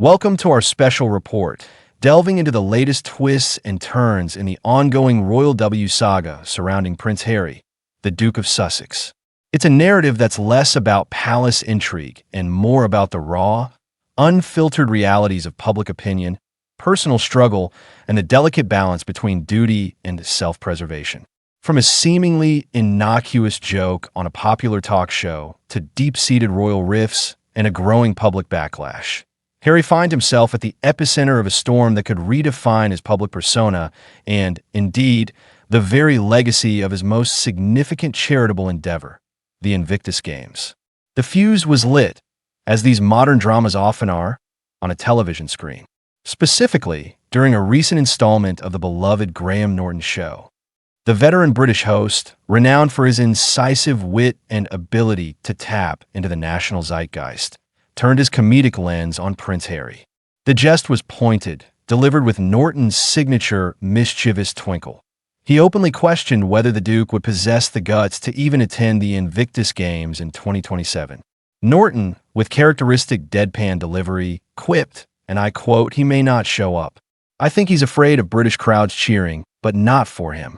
Welcome to our special report, delving into the latest twists and turns in the ongoing royalW saga surrounding Prince Harry, the Duke of Sussex. It's a narrative that's less about palace intrigue and more about the raw, unfiltered realities of public opinion, personal struggle, and the delicate balance between duty and self-preservation. From a seemingly innocuous joke on a popular talk show to deep-seated royal rifts and a growing public backlash, Harry finds himself at the epicenter of a storm that could redefine his public persona and, indeed, the very legacy of his most significant charitable endeavor, the Invictus Games. The fuse was lit, as these modern dramas often are, on a television screen. Specifically, during a recent installment of the beloved Graham Norton show. The veteran British host, renowned for his incisive wit and ability to tap into the national zeitgeist, turned his comedic lens on Prince Harry. The jest was pointed, delivered with Norton's signature mischievous twinkle. He openly questioned whether the Duke would possess the guts to even attend the Invictus Games in 2027. Norton, with characteristic deadpan delivery, quipped, and I quote, "He may not show up. I think he's afraid of British crowds cheering, but not for him."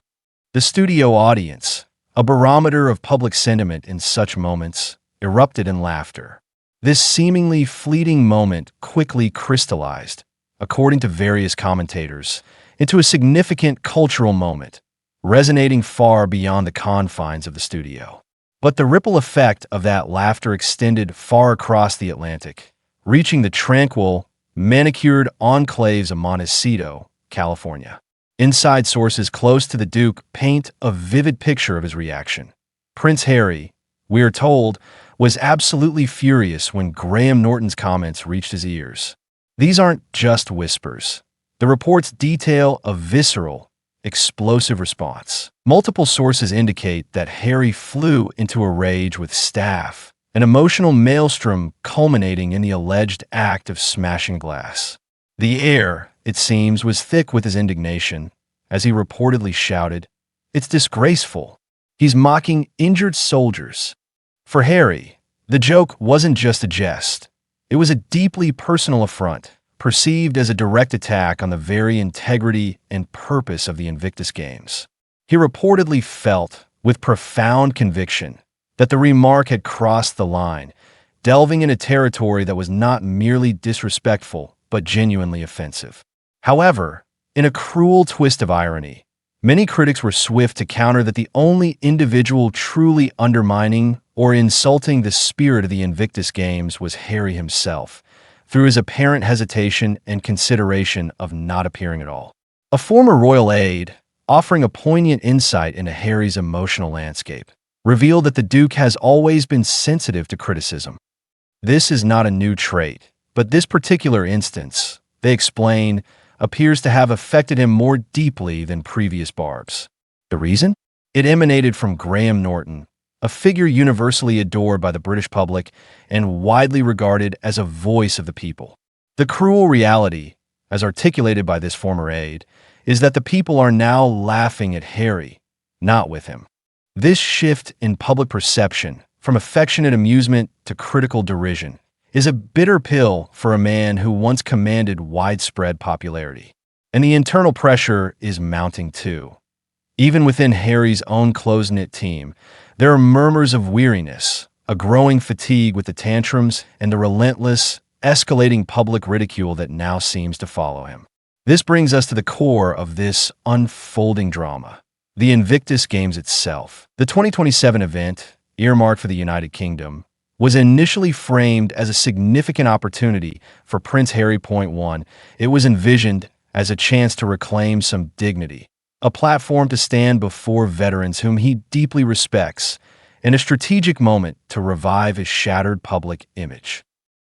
The studio audience, a barometer of public sentiment in such moments, erupted in laughter. This seemingly fleeting moment quickly crystallized, according to various commentators, into a significant cultural moment, resonating far beyond the confines of the studio. But the ripple effect of that laughter extended far across the Atlantic, reaching the tranquil, manicured enclaves of Montecito, California. Inside sources close to the Duke paint a vivid picture of his reaction. Prince Harry, we are told, was absolutely furious when Graham Norton's comments reached his ears. These aren't just whispers. The reports detail a visceral, explosive response. Multiple sources indicate that Harry flew into a rage with staff, an emotional maelstrom culminating in the alleged act of smashing glass. The air, it seems, was thick with his indignation, as he reportedly shouted, "It's disgraceful. He's mocking injured soldiers." For Harry, the joke wasn't just a jest. It was a deeply personal affront, perceived as a direct attack on the very integrity and purpose of the Invictus Games. He reportedly felt, with profound conviction, that the remark had crossed the line, delving into territory that was not merely disrespectful, but genuinely offensive. However, in a cruel twist of irony, many critics were swift to counter that the only individual truly undermining or insulting the spirit of the Invictus Games was Harry himself, through his apparent hesitation and consideration of not appearing at all. A former royal aide, offering a poignant insight into Harry's emotional landscape, revealed that the Duke has always been sensitive to criticism. This is not a new trait, but this particular instance, they explain, appears to have affected him more deeply than previous barbs. The reason? It emanated from Graham Norton, a figure universally adored by the British public and widely regarded as a voice of the people. The cruel reality, as articulated by this former aide, is that the people are now laughing at Harry, not with him. This shift in public perception, from affectionate amusement to critical derision, is a bitter pill for a man who once commanded widespread popularity. And the internal pressure is mounting too. Even within Harry's own close-knit team, there are murmurs of weariness, a growing fatigue with the tantrums, and the relentless, escalating public ridicule that now seems to follow him. This brings us to the core of this unfolding drama, the Invictus Games itself. The 2027 event, earmarked for the United Kingdom, was initially framed as a significant opportunity for Prince Harry. 1. It was envisioned as a chance to reclaim some dignity, a platform to stand before veterans whom he deeply respects, and a strategic moment to revive his shattered public image.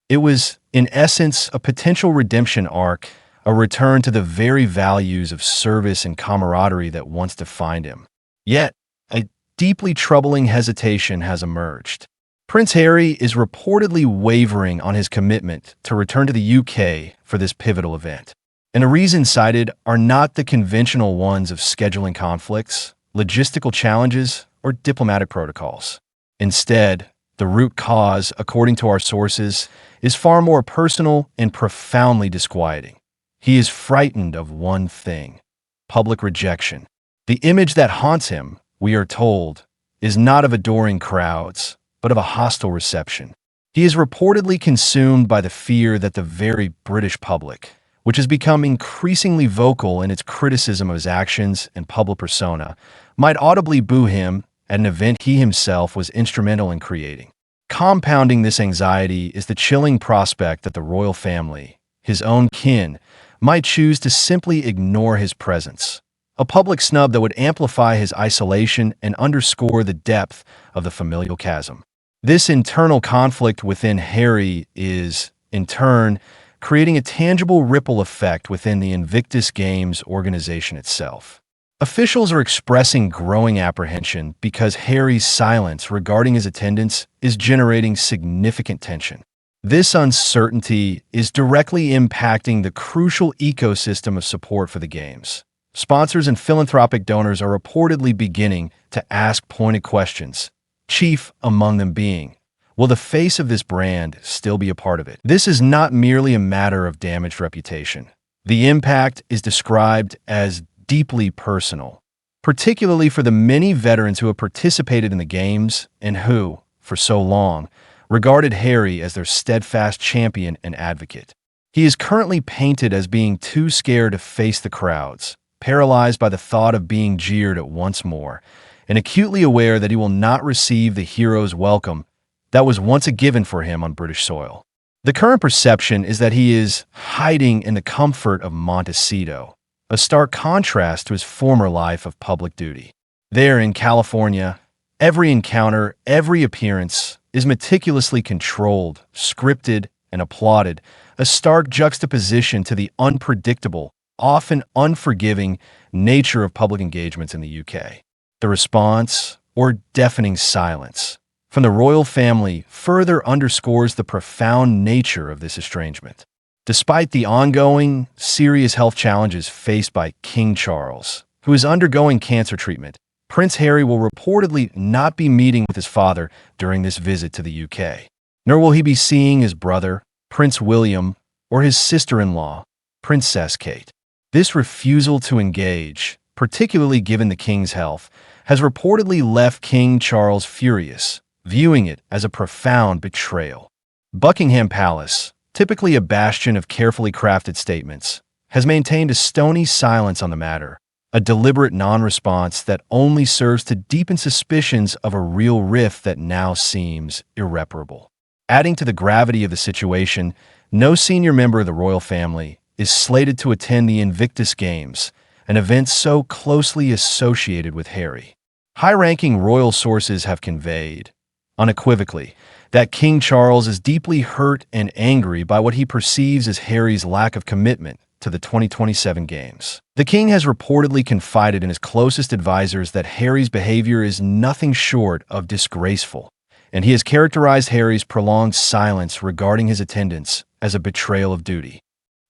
It was, in essence, a potential redemption arc, a return to the very values of service and camaraderie that once defined him. Yet, a deeply troubling hesitation has emerged. Prince Harry is reportedly wavering on his commitment to return to the UK for this pivotal event. And the reasons cited are not the conventional ones of scheduling conflicts, logistical challenges, or diplomatic protocols. Instead, The root cause, according to our sources, is far more personal and profoundly disquieting. He is frightened of one thing: public rejection. The image that haunts him, we are told, is not of adoring crowds, but of a hostile reception. He is reportedly consumed by the fear that the very British public, which has become increasingly vocal in its criticism of his actions and public persona, might audibly boo him at an event he himself was instrumental in creating. Compounding this anxiety is the chilling prospect that the royal family, his own kin, might choose to simply ignore his presence, a public snub that would amplify his isolation and underscore the depth of the familial chasm. This internal conflict within Harry is, in turn, creating a tangible ripple effect within the Invictus Games organization itself. Officials are expressing growing apprehension because Harry's silence regarding his attendance is generating significant tension. This uncertainty is directly impacting the crucial ecosystem of support for the Games. Sponsors and philanthropic donors are reportedly beginning to ask pointed questions, chief among them being, will the face of this brand still be a part of it? This is not merely a matter of damaged reputation. The impact is described as deeply personal, particularly for the many veterans who have participated in the Games and who, for so long, regarded Harry as their steadfast champion and advocate. He is currently painted as being too scared to face the crowds, paralyzed by the thought of being jeered at once more, and acutely aware that he will not receive the hero's welcome that was once a given for him on British soil. The current perception is that he is hiding in the comfort of Montecito, a stark contrast to his former life of public duty. There in California, every encounter, every appearance is meticulously controlled, scripted, and applauded, a stark juxtaposition to the unpredictable, often unforgiving nature of public engagements in the UK. The response, or deafening silence, from the royal family further underscores the profound nature of this estrangement. Despite the ongoing, serious health challenges faced by King Charles, who is undergoing cancer treatment, Prince Harry will reportedly not be meeting with his father during this visit to the UK. Nor will he be seeing his brother, Prince William, or his sister-in-law, Princess Kate. This refusal to engage, particularly given the king's health, has reportedly left King Charles furious, viewing it as a profound betrayal. Buckingham Palace, typically a bastion of carefully crafted statements, has maintained a stony silence on the matter, a deliberate non-response that only serves to deepen suspicions of a real rift that now seems irreparable. Adding to the gravity of the situation, no senior member of the royal family is slated to attend the Invictus Games, an event so closely associated with Harry. High-ranking royal sources have conveyed, unequivocally, that King Charles is deeply hurt and angry by what he perceives as Harry's lack of commitment to the 2027 Games. The king has reportedly confided in his closest advisors that Harry's behavior is nothing short of disgraceful, and he has characterized Harry's prolonged silence regarding his attendance as a betrayal of duty.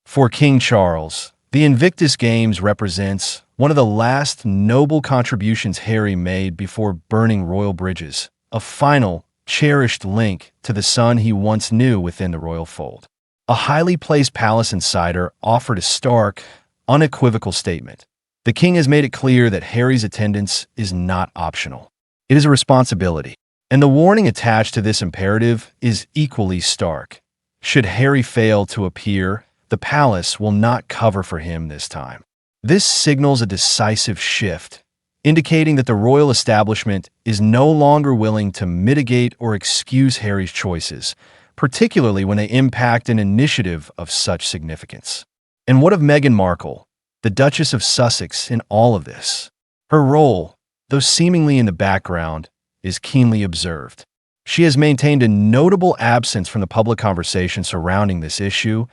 For King Charles, the Invictus Games represents one of the last noble contributions Harry made before burning royal bridges, a final, cherished link to the son he once knew within the royal fold. A highly placed palace insider offered a stark, unequivocal statement. The king has made it clear that Harry's attendance is not optional. It is a responsibility, and the warning attached to this imperative is equally stark. Should Harry fail to appear, the palace will not cover for him this time. This signals a decisive shift, indicating that the royal establishment is no longer willing to mitigate or excuse Harry's choices, particularly when they impact an initiative of such significance. And what of Meghan Markle, the Duchess of Sussex, in all of this? Her role, though seemingly in the background, is keenly observed. She has maintained a notable absence from the public conversation surrounding this issue,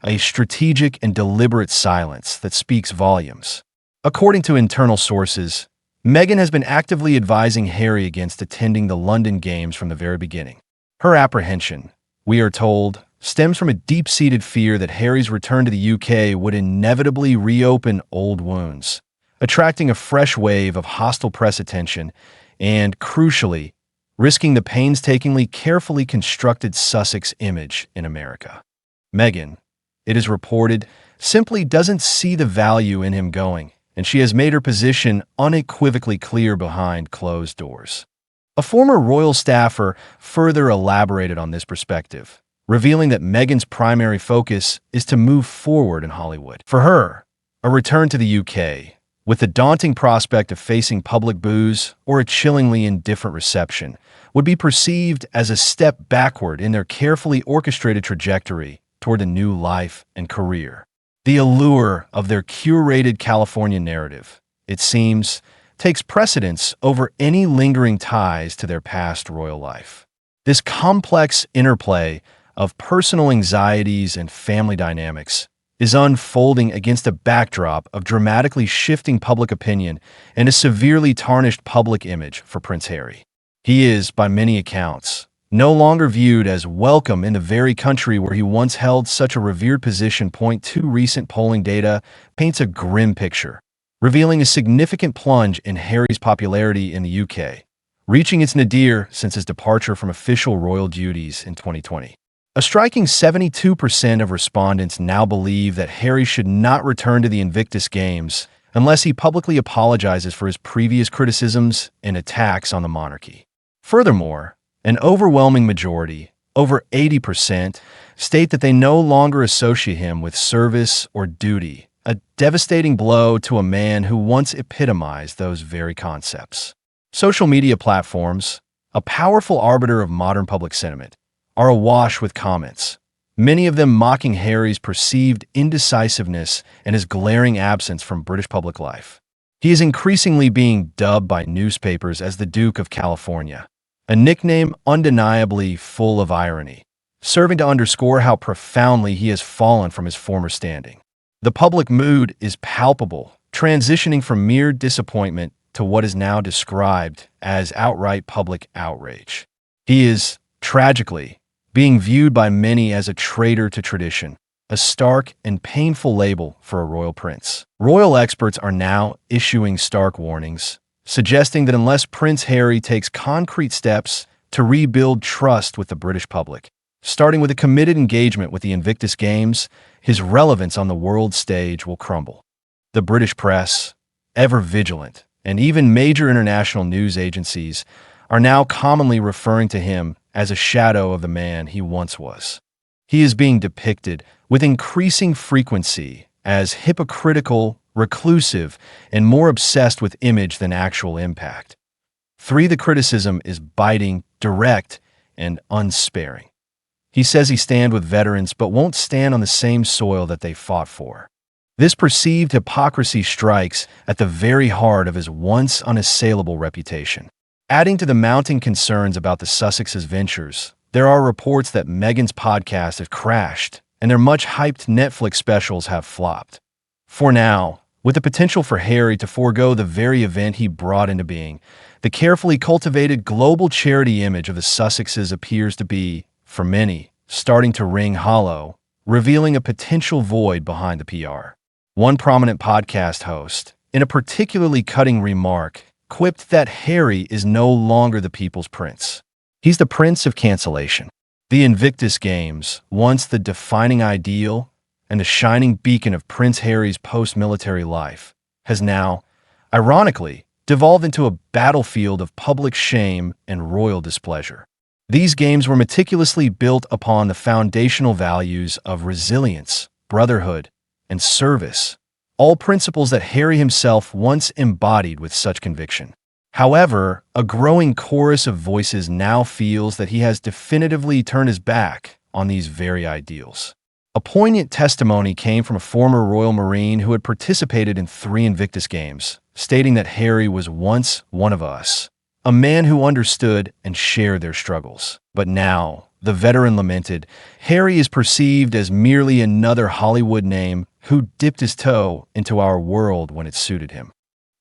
a strategic and deliberate silence that speaks volumes. According to internal sources, Meghan has been actively advising Harry against attending the London Games from the very beginning. Her apprehension, we are told, stems from a deep-seated fear that Harry's return to the UK would inevitably reopen old wounds, attracting a fresh wave of hostile press attention and, crucially, risking the painstakingly carefully constructed Sussex image in America. Meghan, it is reported, simply doesn't see the value in him going, and she has made her position unequivocally clear behind closed doors. A former royal staffer further elaborated on this perspective, revealing that Meghan's primary focus is to move forward in Hollywood. For her, a return to the UK, with the daunting prospect of facing public boos or a chillingly indifferent reception, would be perceived as a step backward in their carefully orchestrated trajectory toward a new life and career. The allure of their curated California narrative, it seems, takes precedence over any lingering ties to their past royal life. This complex interplay of personal anxieties and family dynamics is unfolding against a backdrop of dramatically shifting public opinion and a severely tarnished public image for Prince Harry. He is, by many accounts, no longer viewed as welcome in the very country where he once held such a revered position. Two recent polling data paints a grim picture, revealing a significant plunge in Harry's popularity in the UK, reaching its nadir since his departure from official royal duties in 2020. A striking 72% of respondents now believe that Harry should not return to the Invictus Games unless he publicly apologizes for his previous criticisms and attacks on the monarchy. Furthermore, an overwhelming majority, over 80%, state that they no longer associate him with service or duty, a devastating blow to a man who once epitomized those very concepts. Social media platforms, a powerful arbiter of modern public sentiment, are awash with comments, many of them mocking Harry's perceived indecisiveness and his glaring absence from British public life. He is increasingly being dubbed by newspapers as the Duke of California, a nickname undeniably full of irony, serving to underscore how profoundly he has fallen from his former standing. The public mood is palpable, transitioning from mere disappointment to what is now described as outright public outrage. He is, tragically, being viewed by many as a traitor to tradition, a stark and painful label for a royal prince. Royal experts are now issuing stark warnings, suggesting that unless Prince Harry takes concrete steps to rebuild trust with the British public, starting with a committed engagement with the Invictus Games, his relevance on the world stage will crumble. The British press, ever vigilant, and even major international news agencies are now commonly referring to him as a shadow of the man he once was. He is being depicted with increasing frequency as hypocritical, reclusive, and more obsessed with image than actual impact. The criticism is biting, direct, and unsparing. He says he stands with veterans but won't stand on the same soil that they fought for. This perceived hypocrisy strikes at the very heart of his once unassailable reputation. Adding to the mounting concerns about the Sussex's ventures, there are reports that Meghan's podcast have crashed and their much-hyped Netflix specials have flopped. For now, with the potential for Harry to forego the very event he brought into being, the carefully cultivated global charity image of the Sussexes appears to be, for many, starting to ring hollow, revealing a potential void behind the PR. One prominent podcast host, in a particularly cutting remark, quipped that Harry is no longer the people's prince. He's the prince of cancellation. The Invictus Games, once the defining ideal and the shining beacon of Prince Harry's post-military life, has now, ironically, devolved into a battlefield of public shame and royal displeasure. These games were meticulously built upon the foundational values of resilience, brotherhood, and service, all principles that Harry himself once embodied with such conviction. However, a growing chorus of voices now feels that he has definitively turned his back on these very ideals. A poignant testimony came from a former Royal Marine who had participated in 3 Invictus Games, stating that Harry was once one of us, a man who understood and shared their struggles. But now, the veteran lamented, Harry is perceived as merely another Hollywood name who dipped his toe into our world when it suited him.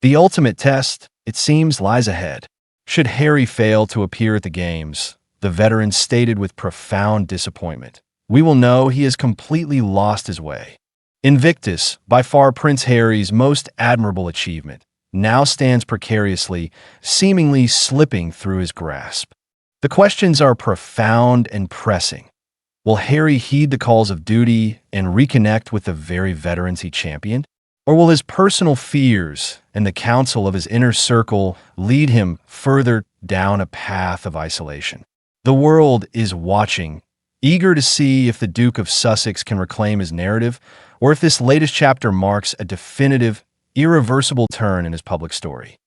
The ultimate test, it seems, lies ahead. Should Harry fail to appear at the Games, the veteran stated with profound disappointment, we will know he has completely lost his way. Invictus, by far Prince Harry's most admirable achievement, now stands precariously, seemingly slipping through his grasp. The questions are profound and pressing. Will Harry heed the calls of duty and reconnect with the very veterans he championed? Or will his personal fears and the counsel of his inner circle lead him further down a path of isolation? The world is watching, eager to see if the Duke of Sussex can reclaim his narrative, or if this latest chapter marks a definitive, irreversible turn in his public story.